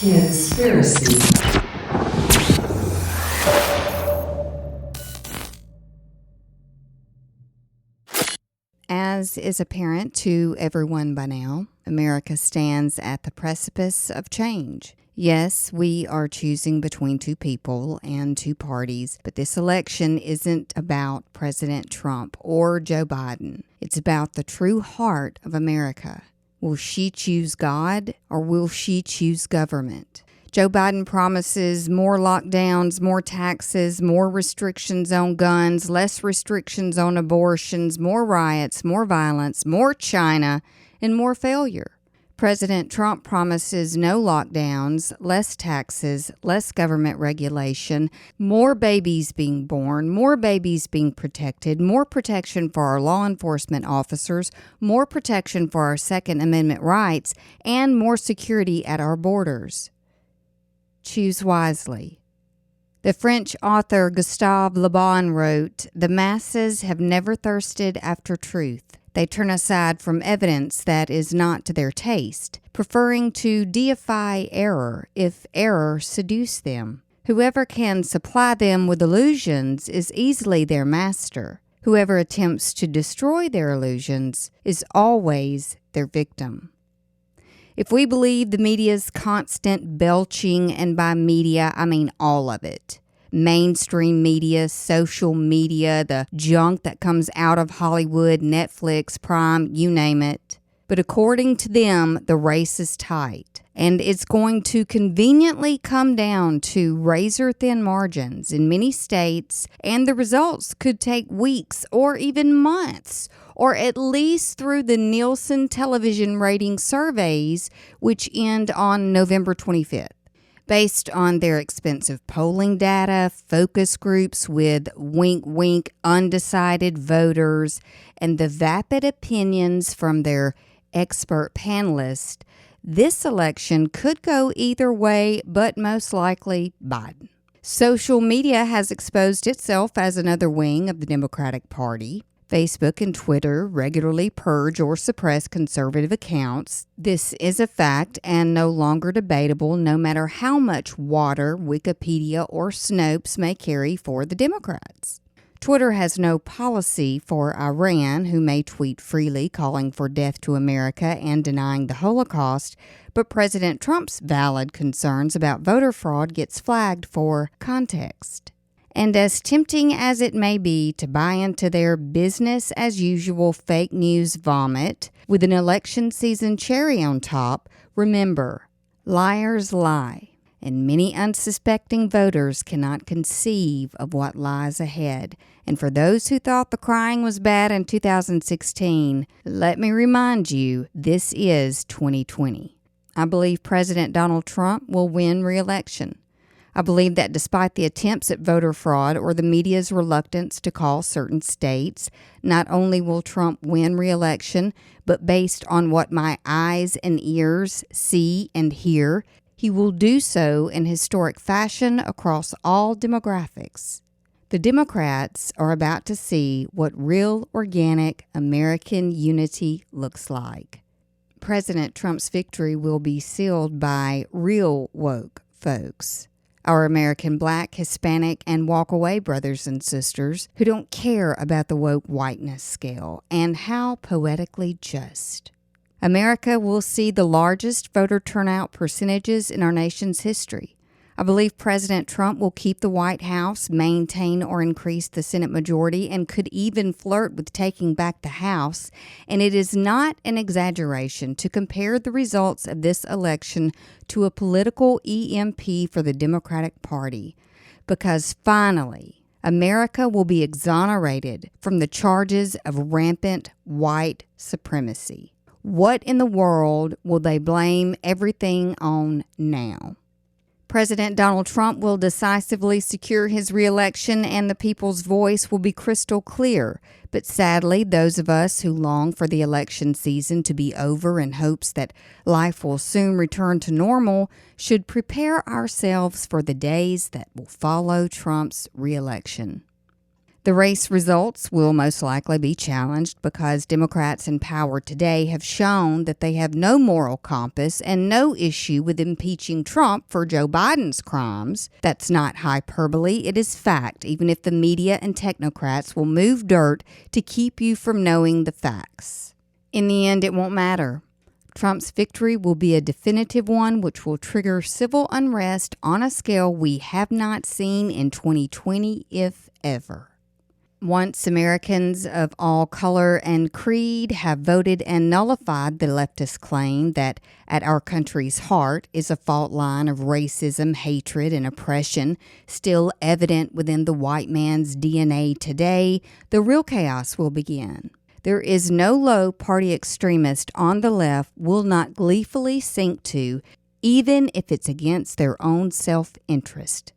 KIMSPIRACY. As is apparent to everyone by now, America stands at the precipice of change. Yes, we are choosing between two people and two parties, but this election isn't about President Trump or Joe Biden. It's about the true heart of America. Will she choose God or will she choose government? Joe Biden promises more lockdowns, more taxes, more restrictions on guns, less restrictions on abortions, more riots, more violence, more China, and more failure. President Trump promises no lockdowns, less taxes, less government regulation, more babies being born, more babies being protected, more protection for our law enforcement officers, more protection for our Second Amendment rights, and more security at our borders. Choose wisely. The French author Gustave Le Bon wrote, "The masses have never thirsted after truth. They turn aside from evidence that is not to their taste, preferring to deify error if error seduce them. Whoever can supply them with illusions is easily their master. Whoever attempts to destroy their illusions is always their victim." If we believe the media's constant belching, and by media, I mean all of it, mainstream media, social media, the junk that comes out of Hollywood, Netflix, Prime, you name it. But according to them, the race is tight, and it's going to conveniently come down to razor-thin margins in many states, and the results could take weeks or even months, or at least through the Nielsen television rating surveys, which end on November 25th. Based on their expensive polling data, focus groups with wink-wink undecided voters, and the vapid opinions from their expert panelists, this election could go either way, but most likely Biden. Social media has exposed itself as another wing of the Democratic Party. Facebook and Twitter regularly purge or suppress conservative accounts. This is a fact and no longer debatable, no matter how much water Wikipedia or Snopes may carry for the Democrats. Twitter has no policy for Iran, who may tweet freely calling for death to America and denying the Holocaust, but President Trump's valid concerns about voter fraud gets flagged for context. And as tempting as it may be to buy into their business-as-usual fake news vomit with an election season cherry on top, remember, liars lie, and many unsuspecting voters cannot conceive of what lies ahead. And for those who thought the crying was bad in 2016, let me remind you, this is 2020. I believe President Donald Trump will win re-election. I believe that despite the attempts at voter fraud or the media's reluctance to call certain states, not only will Trump win re-election, but based on what my eyes and ears see and hear, he will do so in historic fashion across all demographics. The Democrats are about to see what real organic American unity looks like. President Trump's victory will be sealed by real woke folks. Our American Black, Hispanic, and walk-away brothers and sisters who don't care about the woke whiteness scale, and how poetically just. America will see the largest voter turnout percentages in our nation's history. I believe President Trump will keep the White House, maintain or increase the Senate majority, and could even flirt with taking back the House. And it is not an exaggeration to compare the results of this election to a political EMP for the Democratic Party, because finally, America will be exonerated from the charges of rampant white supremacy. What in the world will they blame everything on now? President Donald Trump will decisively secure his re-election, and the people's voice will be crystal clear. But sadly, those of us who long for the election season to be over in hopes that life will soon return to normal should prepare ourselves for the days that will follow Trump's re-election. The race results will most likely be challenged because Democrats in power today have shown that they have no moral compass and no issue with impeaching Trump for Joe Biden's crimes. That's not hyperbole, it is fact, even if the media and technocrats will move dirt to keep you from knowing the facts. In the end, it won't matter. Trump's victory will be a definitive one which will trigger civil unrest on a scale we have not seen in 2020, if ever. Once Americans of all color and creed have voted and nullified the leftist claim that at our country's heart is a fault line of racism, hatred, and oppression still evident within the white man's DNA today, the real chaos will begin. There is no low party extremist on the left will not gleefully sink to, even if it's against their own self-interest.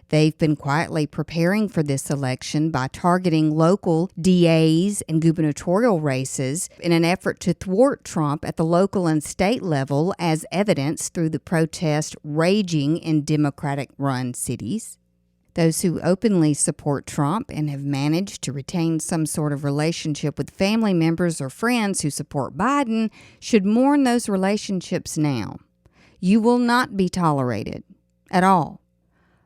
They've been quietly preparing for this election by targeting local DAs and gubernatorial races in an effort to thwart Trump at the local and state level, as evidenced through the protest raging in Democratic-run cities. Those who openly support Trump and have managed to retain some sort of relationship with family members or friends who support Biden should mourn those relationships now. You will not be tolerated at all.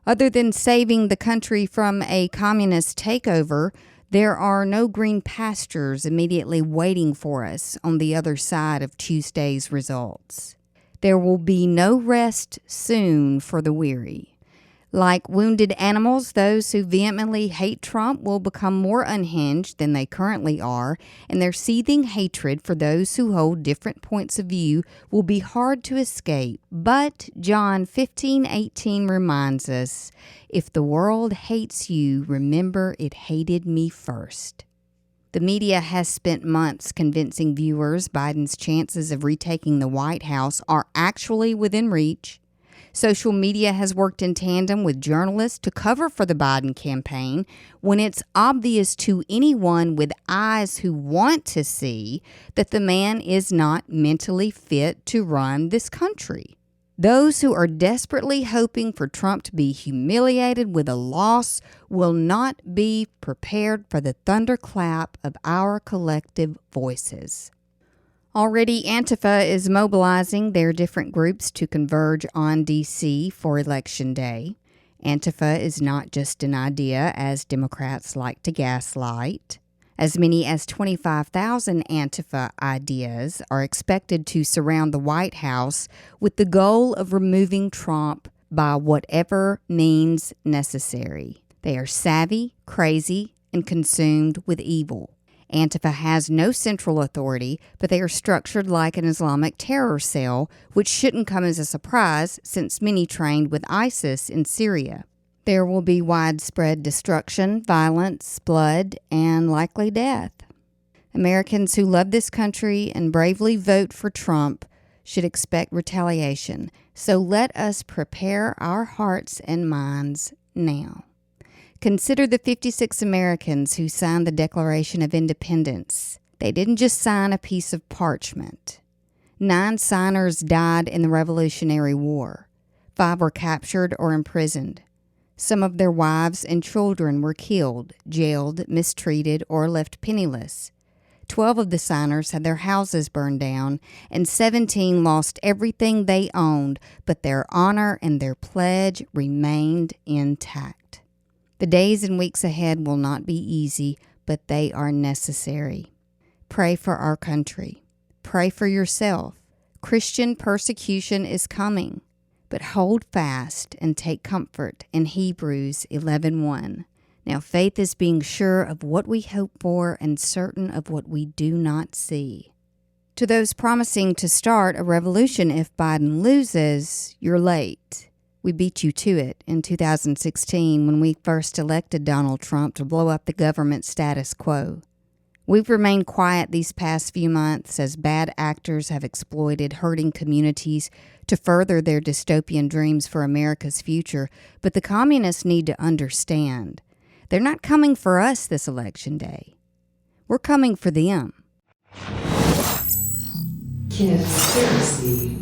Other than saving the country from a communist takeover, there are no green pastures immediately waiting for us on the other side of Tuesday's results. There will be no rest soon for the weary. Like wounded animals, those who vehemently hate Trump will become more unhinged than they currently are, and their seething hatred for those who hold different points of view will be hard to escape. But John 15:18 reminds us, if the world hates you, remember it hated me first. The media has spent months convincing viewers Biden's chances of retaking the White House are actually within reach. Social media has worked in tandem with journalists to cover for the Biden campaign when it's obvious to anyone with eyes who want to see that the man is not mentally fit to run this country. Those who are desperately hoping for Trump to be humiliated with a loss will not be prepared for the thunderclap of our collective voices. Already, Antifa is mobilizing their different groups to converge on D.C. for Election Day. Antifa is not just an idea, as Democrats like to gaslight. As many as 25,000 Antifa ideas are expected to surround the White House with the goal of removing Trump by whatever means necessary. They are savvy, crazy, and consumed with evil. Antifa has no central authority, but they are structured like an Islamic terror cell, which shouldn't come as a surprise since many trained with ISIS in Syria. There will be widespread destruction, violence, blood, and likely death. Americans who love this country and bravely vote for Trump should expect retaliation, so let us prepare our hearts and minds now. Consider the 56 Americans who signed the Declaration of Independence. They didn't just sign a piece of parchment. 9 signers died in the Revolutionary War. 5 were captured or imprisoned. Some of their wives and children were killed, jailed, mistreated, or left penniless. 12 of the signers had their houses burned down, and 17 lost everything they owned, but their honor and their pledge remained intact. The days and weeks ahead will not be easy, but they are necessary. Pray for our country. Pray for yourself. Christian persecution is coming, but hold fast and take comfort in Hebrews 11:1. Now faith is being sure of what we hope for and certain of what we do not see. To those promising to start a revolution if Biden loses, you're late. We beat you to it in 2016 when we first elected Donald Trump to blow up the government status quo. We've remained quiet these past few months as bad actors have exploited hurting communities to further their dystopian dreams for America's future, but the communists need to understand. They're not coming for us this election day. We're coming for them. KIMSPIRACY.